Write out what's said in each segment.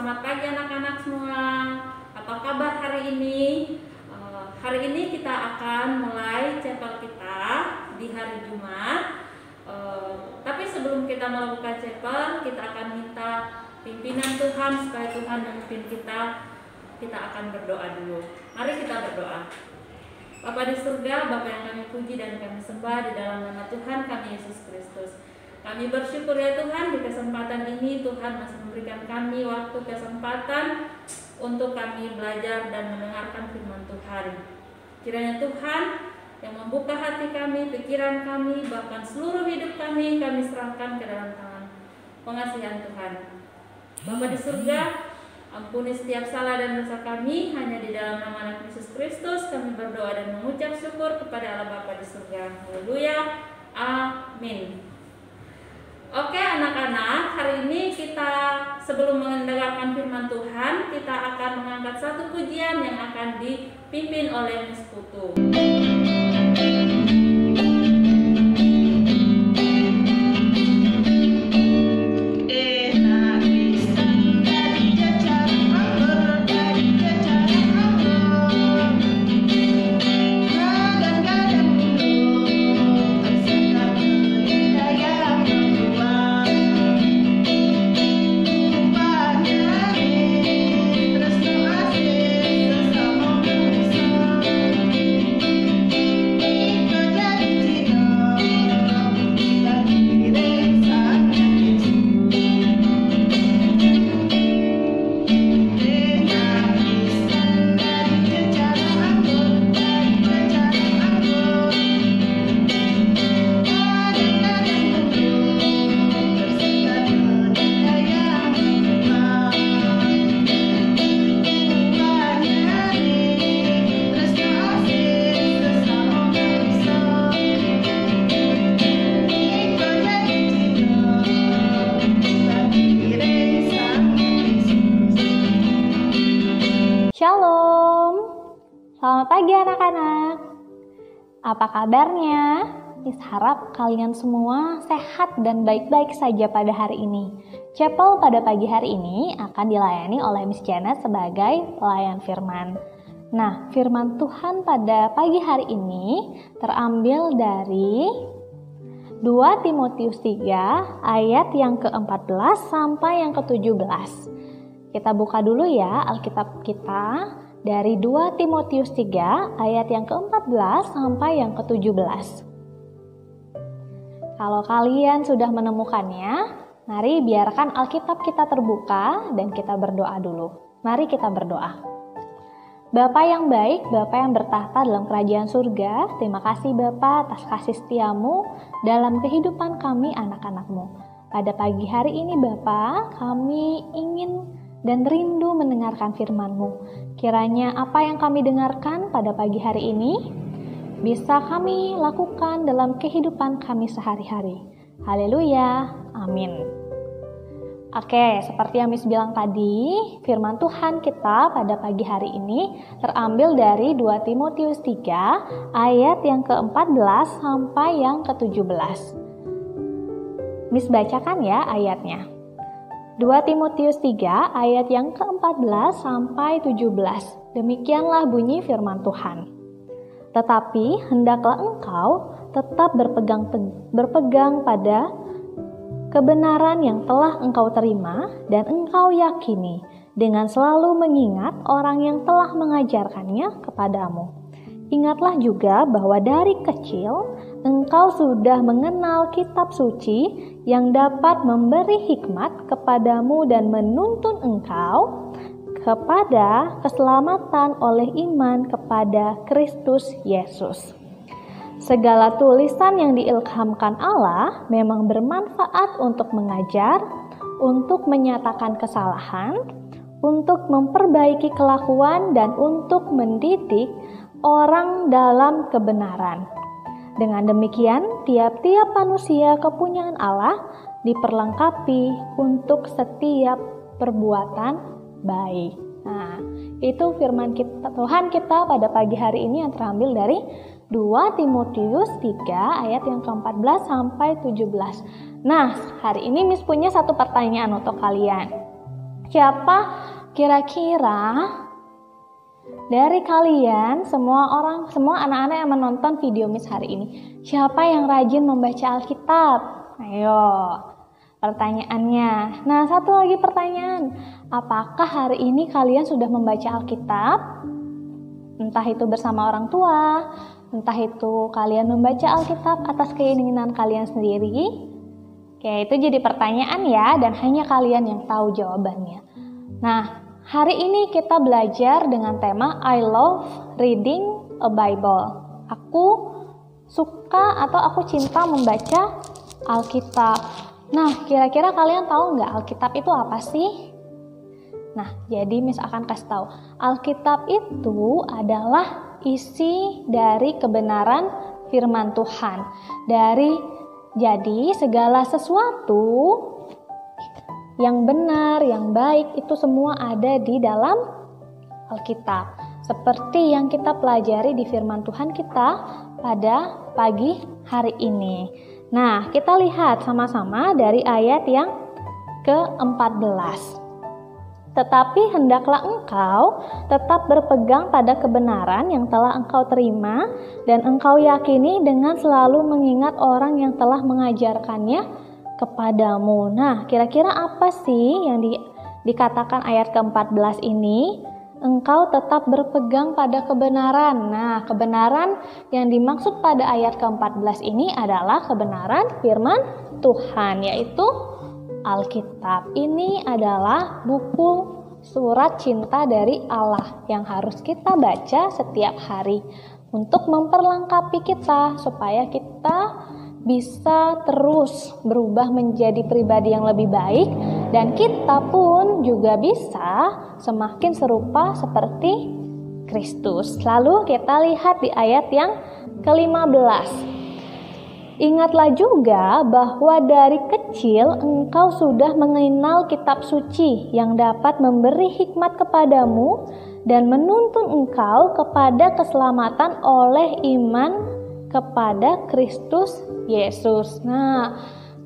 Selamat pagi anak-anak semua. Apa kabar hari ini? Hari ini kita akan mulai chapel kita di hari Jumat. Tapi sebelum kita melakukan chapel, kita akan minta pimpinan Tuhan supaya Tuhan memimpin kita. Kita akan berdoa dulu. Mari kita berdoa. Bapa di surga, Bapa yang kami puji dan kami sembah di dalam nama Tuhan kami Yesus Kristus. Kami bersyukur ya Tuhan, di kesempatan ini Tuhan masih memberikan kami waktu kesempatan untuk kami belajar dan mendengarkan firman Tuhan. Kiranya Tuhan yang membuka hati kami, pikiran kami, bahkan seluruh hidup kami serahkan ke dalam tangan pengasihan Tuhan. Bapa di surga, ampuni setiap salah dan dosa kami, hanya di dalam nama Anak Yesus Kristus kami berdoa dan mengucap syukur kepada Allah Bapa di surga. Haleluya, amin. Oke anak-anak, hari ini kita sebelum mendengarkan firman Tuhan, kita akan mengangkat satu pujian yang akan dipimpin oleh Miss Putu. Shalom, selamat pagi anak-anak. Apa kabarnya? Miss harap kalian semua sehat dan baik-baik saja pada hari ini. Chapel pada pagi hari ini akan dilayani oleh Miss Janet sebagai pelayan firman. Nah, firman Tuhan pada pagi hari ini terambil dari 2 Timotius 3 ayat yang ke-14 sampai yang ke-17. Kita buka dulu ya Alkitab kita dari 2 Timotius 3 ayat yang ke-14 sampai yang ke-17. Kalau kalian sudah menemukannya, mari biarkan Alkitab kita terbuka dan kita berdoa dulu. Mari kita berdoa. Bapa yang baik, Bapa yang bertahta dalam kerajaan surga, terima kasih Bapa atas kasih setiamu dalam kehidupan kami anak-anak-Mu. Pada pagi hari ini Bapa, kami ingin dan rindu mendengarkan firman-Mu. Kiranya apa yang kami dengarkan pada pagi hari ini bisa kami lakukan dalam kehidupan kami sehari-hari. Haleluya, amin. Oke, seperti yang Miss bilang tadi, firman Tuhan kita pada pagi hari ini terambil dari 2 Timotius 3 ayat yang ke-14 sampai yang ke-17. Miss bacakan ya ayatnya. 2 Timotius 3 ayat yang ke-14 sampai 17. Demikianlah bunyi firman Tuhan. Tetapi hendaklah engkau tetap berpegang pada kebenaran yang telah engkau terima dan engkau yakini, dengan selalu mengingat orang yang telah mengajarkannya kepadamu. Ingatlah juga bahwa dari kecil engkau sudah mengenal kitab suci yang dapat memberi hikmat kepadamu dan menuntun engkau kepada keselamatan oleh iman kepada Kristus Yesus. Segala tulisan yang diilhamkan Allah memang bermanfaat untuk mengajar, untuk menyatakan kesalahan, untuk memperbaiki kelakuan, dan untuk mendidik orang dalam kebenaran. Dengan demikian, tiap-tiap manusia kepunyaan Allah diperlengkapi untuk setiap perbuatan baik. Nah, itu firman Tuhan kita pada pagi hari ini yang terambil dari 2 Timotius 3 ayat yang ke-14 sampai 17. Nah, hari ini Miss punya satu pertanyaan untuk kalian. Siapa kira-kira dari kalian, semua anak-anak yang menonton video Miss hari ini, siapa yang rajin membaca Alkitab? Ayo, pertanyaannya. Nah, satu lagi pertanyaan. Apakah hari ini kalian sudah membaca Alkitab? Entah itu bersama orang tua, entah itu kalian membaca Alkitab atas keinginan kalian sendiri. Oke, itu jadi pertanyaan ya, dan hanya kalian yang tahu jawabannya. Nah, hari ini kita belajar dengan tema I love reading a Bible. Aku suka atau aku cinta membaca Alkitab. Nah, kira-kira kalian tahu nggak Alkitab itu apa sih? Nah, jadi Miss akan kasih tahu. Alkitab itu adalah isi dari kebenaran firman Tuhan. Jadi segala sesuatu yang benar, yang baik itu semua ada di dalam Alkitab. Seperti yang kita pelajari di firman Tuhan kita pada pagi hari ini. Nah, kita lihat sama-sama dari ayat yang ke-14. Tetapi hendaklah engkau tetap berpegang pada kebenaran yang telah engkau terima dan engkau yakini dengan selalu mengingat orang yang telah mengajarkannya kepadamu. Nah, kira-kira apa sih yang dikatakan ayat ke-14 ini? Engkau tetap berpegang pada kebenaran. Nah, kebenaran yang dimaksud pada ayat ke-14 ini adalah kebenaran firman Tuhan, yaitu Alkitab. Ini adalah buku surat cinta dari Allah yang harus kita baca setiap hari untuk memperlengkapi kita supaya kita bisa terus berubah menjadi pribadi yang lebih baik dan kita pun juga bisa semakin serupa seperti Kristus. Lalu kita lihat di ayat yang ke-15. Ingatlah juga bahwa dari kecil engkau sudah mengenal kitab suci yang dapat memberi hikmat kepadamu dan menuntun engkau kepada keselamatan oleh iman kepada Kristus Yesus. Nah,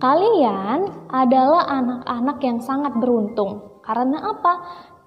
kalian adalah anak-anak yang sangat beruntung. Karena apa?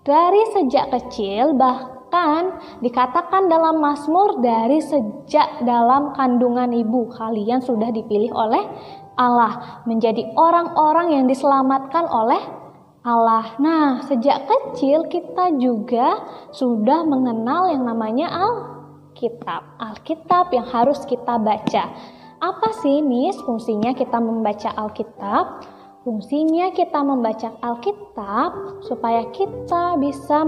Dari sejak kecil, bahkan dikatakan dalam Mazmur, dari sejak dalam kandungan ibu kalian sudah dipilih oleh Allah menjadi orang-orang yang diselamatkan oleh Allah. Nah, sejak kecil kita juga sudah mengenal yang namanya Alkitab yang harus kita baca. Apa sih, Miss, fungsinya kita membaca Alkitab? Fungsinya kita membaca Alkitab supaya kita bisa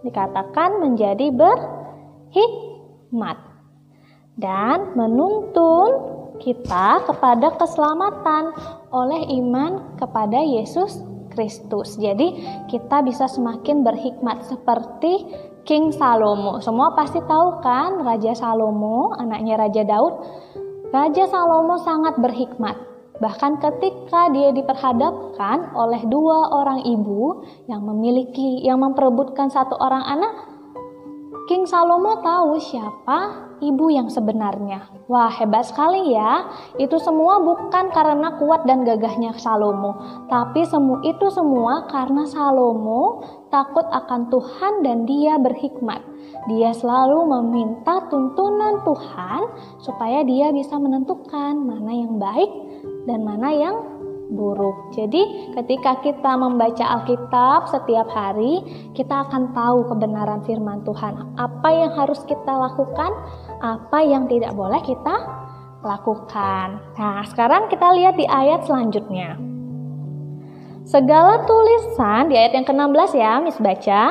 dikatakan menjadi berhikmat dan menuntun kita kepada keselamatan oleh iman kepada Yesus Kristus. Jadi kita bisa semakin berhikmat seperti King Salomo. Semua pasti tahu kan Raja Salomo, anaknya Raja Daud. Raja Salomo sangat berhikmat. Bahkan ketika dia diperhadapkan oleh dua orang ibu yang memperebutkan satu orang anak, King Salomo tahu siapa ibu yang sebenarnya. Wah, hebat sekali ya. Itu semua bukan karena kuat dan gagahnya Salomo, tapi itu semua karena Salomo takut akan Tuhan dan dia berhikmat. Dia selalu meminta tuntunan Tuhan supaya dia bisa menentukan mana yang baik dan mana yang buruk. Jadi ketika kita membaca Alkitab setiap hari, kita akan tahu kebenaran firman Tuhan. Apa yang harus kita lakukan, apa yang tidak boleh kita lakukan. Nah, sekarang kita lihat di ayat selanjutnya. Segala tulisan, di ayat yang ke-16 ya, Miss baca.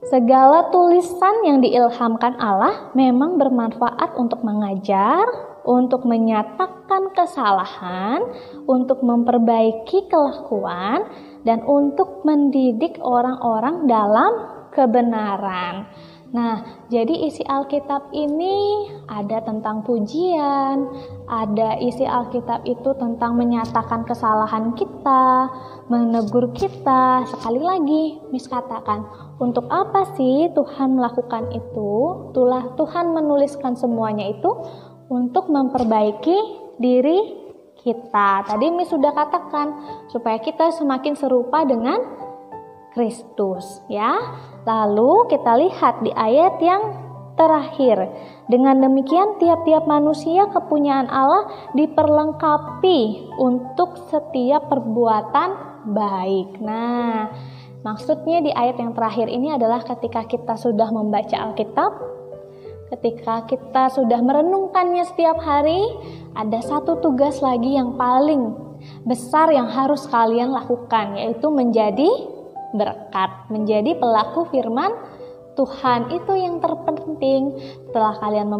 Segala tulisan yang diilhamkan Allah memang bermanfaat untuk mengajar, untuk menyatakan kesalahan, untuk memperbaiki kelakuan, dan untuk mendidik orang-orang dalam kebenaran. Nah, jadi isi Alkitab ini ada tentang pujian, ada isi Alkitab itu tentang menyatakan kesalahan kita, menegur kita. Sekali lagi, Miss katakan, untuk apa sih Tuhan melakukan itu? Tuhan menuliskan semuanya itu untuk memperbaiki diri kita. Tadi Miss sudah katakan, supaya kita semakin serupa dengan Kristus, ya. Lalu kita lihat di ayat yang terakhir. Dengan demikian tiap-tiap manusia kepunyaan Allah diperlengkapi untuk setiap perbuatan baik. Nah, maksudnya di ayat yang terakhir ini adalah ketika kita sudah membaca Alkitab, ketika kita sudah merenungkannya setiap hari, ada satu tugas lagi yang paling besar yang harus kalian lakukan, yaitu menjadi berkat, menjadi pelaku firman Tuhan. Itu yang terpenting. Setelah kalian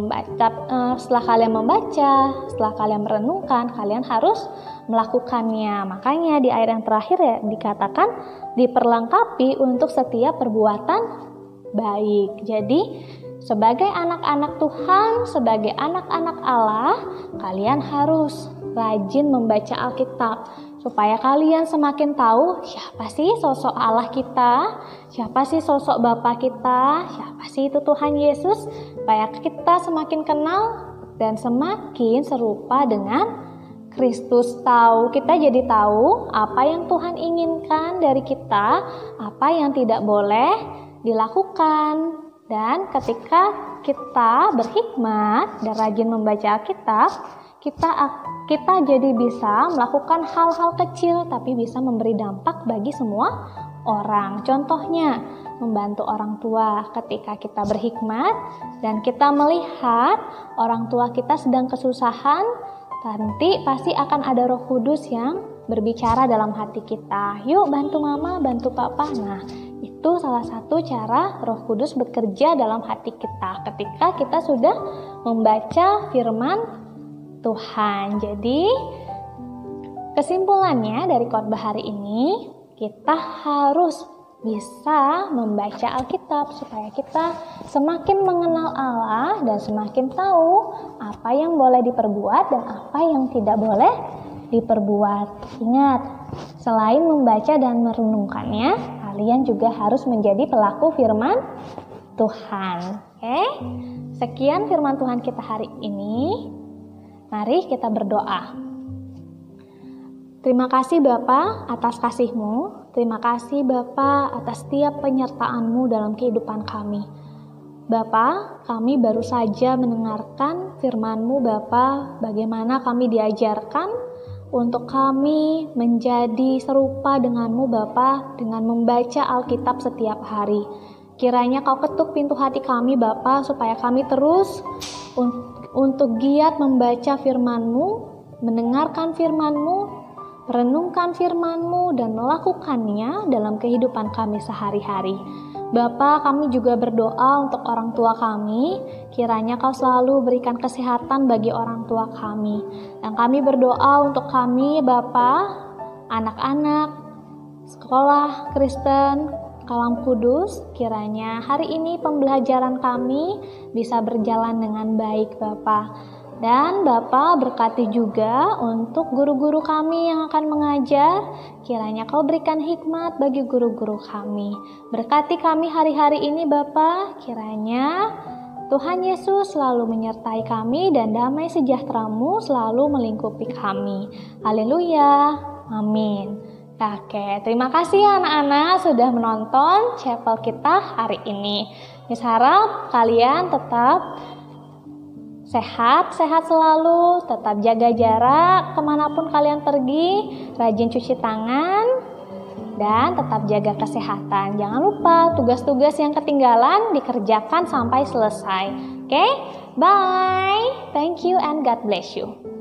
membaca, setelah kalian merenungkan, kalian harus melakukannya. Makanya di ayat yang terakhir ya dikatakan diperlengkapi untuk setiap perbuatan baik. Jadi sebagai anak-anak Tuhan, sebagai anak-anak Allah, kalian harus rajin membaca Alkitab supaya kalian semakin tahu siapa sih sosok Allah kita, siapa sih sosok Bapa kita, siapa sih itu Tuhan Yesus, supaya kita semakin kenal dan semakin serupa dengan Kristus. Kita jadi tahu apa yang Tuhan inginkan dari kita, apa yang tidak boleh dilakukan. Dan ketika kita berhikmat dan rajin membaca Alkitab, kita jadi bisa melakukan hal-hal kecil tapi bisa memberi dampak bagi semua orang. Contohnya, membantu orang tua. Ketika kita berhikmat dan kita melihat orang tua kita sedang kesusahan, nanti pasti akan ada Roh Kudus yang berbicara dalam hati kita. Yuk bantu mama, bantu papa. Nah, itu salah satu cara Roh Kudus bekerja dalam hati kita ketika kita sudah membaca firman Tuhan. Jadi kesimpulannya dari khotbah hari ini, kita harus bisa membaca Alkitab supaya kita semakin mengenal Allah dan semakin tahu apa yang boleh diperbuat dan apa yang tidak boleh diperbuat. Ingat, selain membaca dan merenungkannya, kalian juga harus menjadi pelaku firman Tuhan. Oke? Sekian firman Tuhan kita hari ini. Mari kita berdoa. Terima kasih Bapa atas kasih-Mu. Terima kasih Bapa atas setiap penyertaan-Mu dalam kehidupan kami. Bapa, kami baru saja mendengarkan firman-Mu Bapa, bagaimana kami diajarkan untuk kami menjadi serupa dengan-Mu Bapa dengan membaca Alkitab setiap hari. Kiranya Kau ketuk pintu hati kami Bapa supaya kami terus untuk giat membaca firman-Mu, mendengarkan firman-Mu, merenungkan firman-Mu, dan melakukannya dalam kehidupan kami sehari-hari. Bapa, kami juga berdoa untuk orang tua kami, kiranya Kau selalu berikan kesehatan bagi orang tua kami. Dan kami berdoa untuk kami, Bapa, anak-anak, sekolah Kristen, Kalam Kudus, kiranya hari ini pembelajaran kami bisa berjalan dengan baik Bapa. Dan Bapa berkati juga untuk guru-guru kami yang akan mengajar, kiranya Kau berikan hikmat bagi guru-guru kami. Berkati kami hari-hari ini Bapa, kiranya Tuhan Yesus selalu menyertai kami dan damai sejahtera-Mu selalu melingkupi kami. Haleluya, amin. Oke, terima kasih anak-anak sudah menonton chapel kita hari ini. Miss harap kalian tetap sehat selalu, tetap jaga jarak kemanapun kalian pergi, rajin cuci tangan, dan tetap jaga kesehatan. Jangan lupa tugas-tugas yang ketinggalan dikerjakan sampai selesai. Oke, bye. Thank you and God bless you.